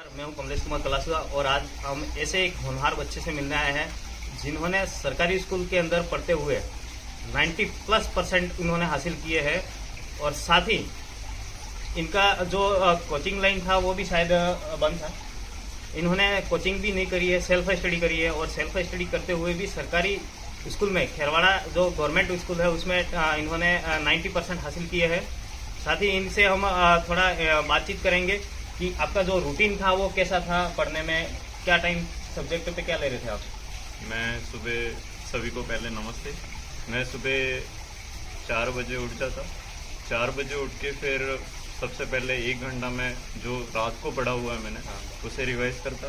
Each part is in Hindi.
मैं हूं कमलेश कुमार कलासुआ और आज हम ऐसे एक होनहार बच्चे से मिलने आए हैं जिन्होंने सरकारी स्कूल के अंदर पढ़ते हुए 90+% उन्होंने हासिल किए हैं और साथ ही इनका जो कोचिंग लाइन था वो भी शायद बंद था। इन्होंने कोचिंग भी नहीं करी है, सेल्फ स्टडी करी है और सेल्फ स्टडी करते हुए भी सरकारी स्कूल में खेरवाड़ा जो गवर्नमेंट स्कूल है उसमें इन्होंने 90% हासिल किए हैं। साथ ही इनसे हम थोड़ा बातचीत करेंगे कि आपका जो रूटीन था वो कैसा था पढ़ने में, क्या टाइम सब्जेक्ट पे क्या ले रहे थे आप? मैं सुबह, सभी को पहले नमस्ते। मैं सुबह 4 बजे उठ जाता। 4 बजे उठ के फिर सबसे पहले 1 घंटा मैं जो रात को पढ़ा हुआ है मैंने उसे रिवाइज करता।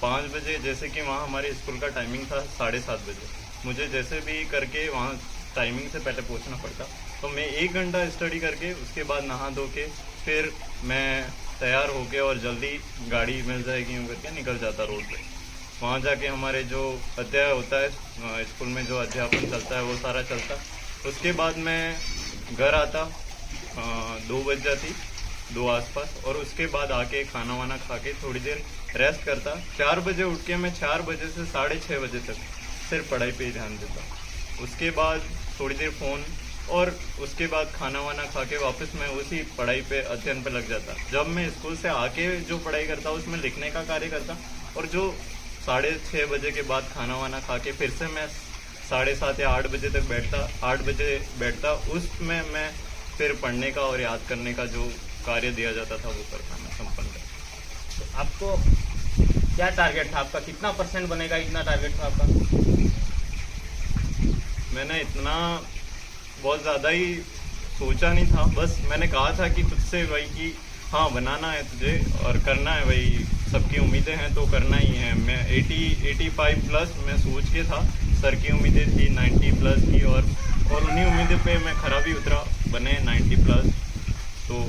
5 बजे जैसे कि वहाँ हमारे स्कूल का टाइमिंग था 7:30 बजे, मुझे जैसे भी करके वहाँ टाइमिंग से पहले पहुँचना पड़ता। तो मैं 1 घंटा स्टडी करके उसके बाद नहा धो के फिर मैं तैयार होके और जल्दी गाड़ी मिल जाएगी यूँ करके निकल जाता रोड पे। वहाँ जाके हमारे जो अध्याय होता है स्कूल में, जो अध्यापन चलता है वो सारा चलता। उसके बाद मैं घर आता 2 बज जाती, 2 आसपास, और उसके बाद आके खाना वाना खा के थोड़ी देर रेस्ट करता। 4 बजे उठ के मैं 4 बजे से 6:30 बजे तक सिर्फ पढ़ाई पे ही ध्यान देता। उसके बाद थोड़ी देर फ़ोन और उसके बाद खाना वाना खा के वापस मैं उसी पढ़ाई पे अध्ययन पे लग जाता। जब मैं स्कूल से आके जो पढ़ाई करता उसमें लिखने का कार्य करता, और जो 6:30 बजे के बाद खाना वाना खा के फिर से मैं 7:30 या 8 बजे तक बैठता। 8 बजे बैठता, उसमें मैं फिर पढ़ने का और याद करने का जो कार्य दिया जाता था वो करता, मैं संपन्न करता। तो आपको क्या टारगेट था आपका, कितना % बनेगा, इतना टारगेट था आपका? मैंने इतना बहुत ज़्यादा ही सोचा नहीं था, बस मैंने कहा था कि तुझसे वही कि हाँ बनाना है तुझे और करना है, वही सबकी उम्मीदें हैं तो करना ही है। मैं 85+ मैं सोच के था, सर की उम्मीदें थी 90+ की, और उन्हीं उम्मीदों पे मैं खरा भी उतरा, बने 90+। तो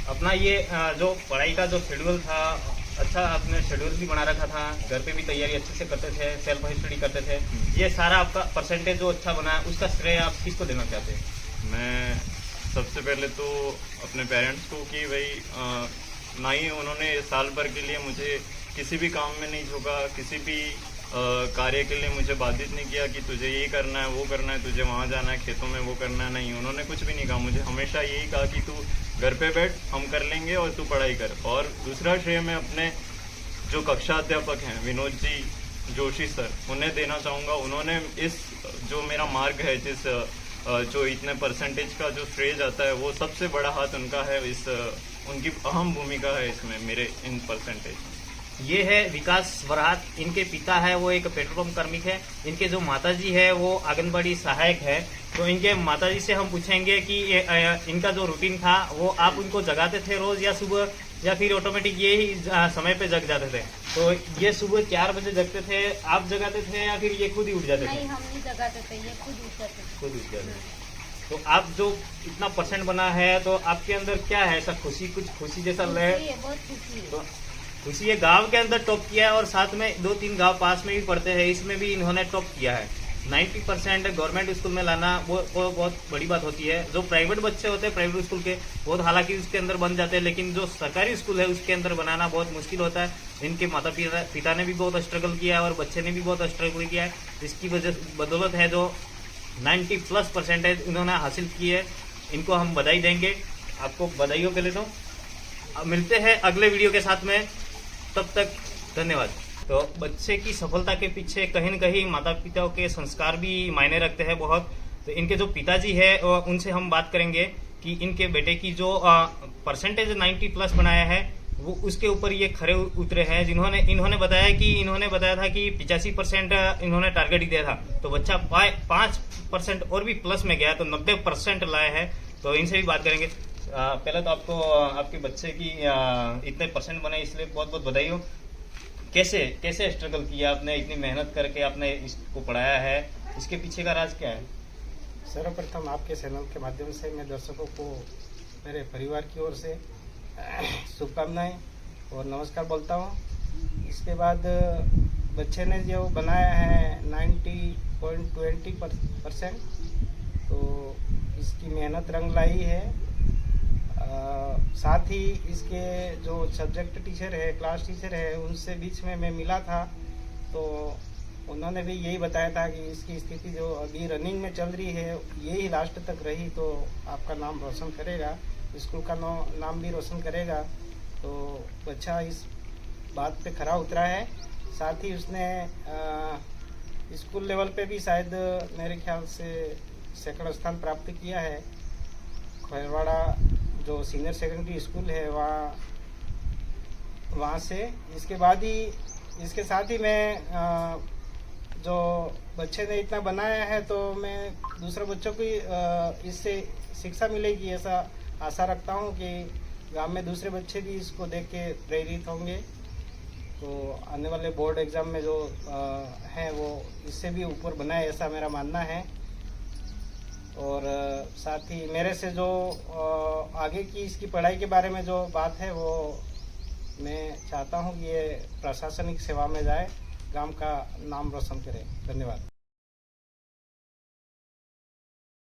अपना ये जो पढ़ाई का जो शेड्यूल था, अच्छा आपने शेड्यूल भी बना रखा था, घर पे भी तैयारी अच्छे से करते थे, सेल्फ स्टडी करते थे, ये सारा आपका परसेंटेज जो अच्छा बना है उसका श्रेय आप किसको देना चाहते हैं? मैं सबसे पहले तो अपने पेरेंट्स को, कि भाई ना ही उन्होंने साल भर के लिए मुझे किसी भी काम में नहीं झोंका, किसी भी कार्य के लिए मुझे बाधित नहीं किया कि तुझे ये करना है, वो करना है, तुझे वहाँ जाना है, खेतों में वो करना है। नहीं, उन्होंने कुछ भी नहीं कहा। मुझे हमेशा यही कहा कि तू घर पे बैठ, हम कर लेंगे और तू पढ़ाई कर। और दूसरा श्रेय मैं अपने जो कक्षा अध्यापक हैं विनोद जी जोशी सर, उन्हें देना चाहूँगा। उन्होंने इस जो मेरा मार्ग है, जिस जो इतने परसेंटेज का जो श्रेय जाता है, वो सबसे बड़ा हाथ उनका है। उनकी अहम भूमिका है इसमें, मेरे इन परसेंटेज। ये है विकास वरात, इनके पिता है वो एक पेट्रोल पंप कार्मिक है, इनके जो माताजी है वो आंगनबाड़ी सहायक है। तो इनके माताजी से हम पूछेंगे कि इनका जो रूटीन था वो आप उनको जगाते थे रोज या सुबह, या फिर ऑटोमेटिक ये ही समय पे जग जाते थे? तो ये सुबह 4 बजे जगते थे, आप जगाते थे या फिर ये खुद ही उठ जाते थे? नहीं, हम नहीं जगाते थे, ये खुद उठ जाते थे। खुद उठ जाते थे। तो आप जो इतना % बना है तो आपके अंदर क्या है ऐसा खुशी, कुछ खुशी जैसा लगे? बहुत खुशी है। तो खुशी है, गांव के अंदर टॉप किया है और साथ में 2-3 गांव पास में भी पढ़ते हैं, इसमें भी इन्होंने टॉप किया है। 90% गवर्नमेंट स्कूल में लाना वो बहुत बड़ी बात होती है। जो प्राइवेट बच्चे होते हैं प्राइवेट स्कूल के, बहुत हालांकि उसके अंदर बन जाते हैं, लेकिन जो सरकारी स्कूल है उसके अंदर बनाना बहुत मुश्किल होता है। इनके माता पिता ने भी बहुत स्ट्रगल किया है और बच्चे ने भी बहुत स्ट्रगल किया है। इसकी बदौलत है जो 90+% इन्होंने हासिल की है। इनको हम बधाई देंगे, आपको बधाइयों के लिए। तो मिलते हैं अगले वीडियो के साथ में, तब तक धन्यवाद। तो बच्चे की सफलता के पीछे कहीं न कहीं माता पिता के संस्कार भी मायने रखते हैं बहुत। तो इनके जो पिताजी है उनसे हम बात करेंगे कि इनके बेटे की जो परसेंटेज 90+ बनाया है वो उसके ऊपर ये खरे उतरे हैं। इन्होंने बताया था कि 85% इन्होंने टारगेट दिया था, तो बच्चा 5% और भी प्लस में गया, तो 90% लाए हैं। तो इनसे भी बात करेंगे। पहले तो आपको आपके बच्चे की इतने % बने इसलिए बहुत बहुत बधाई हो। कैसे स्ट्रगल किया आपने, इतनी मेहनत करके आपने इसको पढ़ाया है, इसके पीछे का राज क्या है? सर्वप्रथम आपके चैनल के माध्यम से मैं दर्शकों को मेरे परिवार की ओर से शुभकामनाएं और नमस्कार बोलता हूं। इसके बाद बच्चे ने जो बनाया है 90.20%, तो इसकी मेहनत रंग लाई है। साथ ही इसके जो सब्जेक्ट टीचर है, क्लास टीचर है, उनसे बीच में मैं मिला था, तो उन्होंने भी यही बताया था कि इसकी स्थिति जो अभी रनिंग में चल रही है यही लास्ट तक रही तो आपका नाम रोशन करेगा, स्कूल का नाम भी रोशन करेगा। तो बच्चा इस बात पे खरा उतरा है। साथ ही उसने स्कूल लेवल पे भी शायद मेरे ख्याल से सेकंड स्थान प्राप्त किया है। खैरवाड़ा जो सीनियर सेकेंडरी स्कूल है वहाँ से। इसके बाद ही इसके साथ ही मैं जो बच्चे ने इतना बनाया है तो मैं दूसरे बच्चों को इससे शिक्षा मिलेगी ऐसा आशा रखता हूँ कि गांव में दूसरे बच्चे भी इसको देख के प्रेरित होंगे। तो आने वाले बोर्ड एग्जाम में जो हैं वो इससे भी ऊपर बनाए ऐसा मेरा मानना है। और साथ ही मेरे से जो आगे की इसकी पढ़ाई के बारे में जो बात है वो मैं चाहता हूँ कि ये प्रशासनिक सेवा में जाए, गांव का नाम रोशन करे। धन्यवाद।